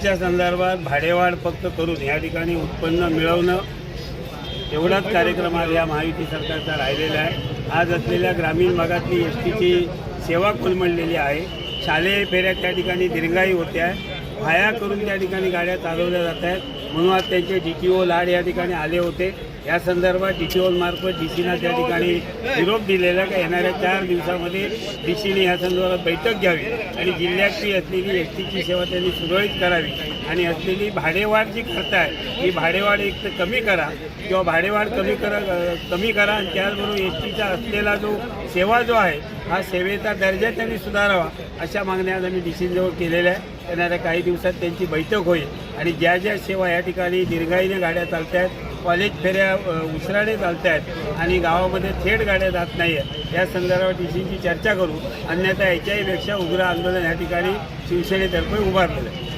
च्या संदर्भात भाडेवाढ फक्त करून या ठिकाणी उत्पन्न मिळवणं एवढाच कार्यक्रम आज या महायुती सरकारचा राहिलेला आहे। आज असलेल्या ग्रामीण भागातली एसटीची सेवा कोलमडलेली आहे। शालेय फेऱ्या त्या ठिकाणी दीर्घाई होत्या, भाया करून त्या ठिकाणी गाड्या चालवल्या जात आहेत। म्हणून आज त्यांचे DTO लाड या ठिकाणी आले होते। या संदर्भात DTO मार्फत DCना त्या ठिकाणी निरोप दिलेला की येणाऱ्या 4 दिवसामध्ये DCने या संदर्भात बैठक घ्यावी आणि जिल्ह्यातली असलेली एसटीची सेवा त्यांनी सुरळीत करावी आणि असलेली भाडेवाढ जी करताय ही भाडेवाढ एक तर कमी करा किंवा भाडेवाढ कमी करा आणि त्याचबरोबर एसटीचा असलेला जो सेवा जो आहे हा सेवेचा दर्जा त्यांनी सुधारावा अशा मागण्या आज आम्ही DCजवळ केलेल्या आहे। येणाऱ्या काही दिवसात त्यांची बैठक होईल आणि ज्या ज्या सेवा या ठिकाणी दीर्घाईने गाड्या चालत आहेत, कॉलेज फेऱ्या उसराने चालत आहेत आणि गावामध्ये थेट गाड्या जात नाही आहेत, या संदर्भात DCची चर्चा करू, अन्यथा याच्याहीपेक्षा उग्र आंदोलन या ठिकाणी शिवसेनेतर्फे उभारलेलं आहे।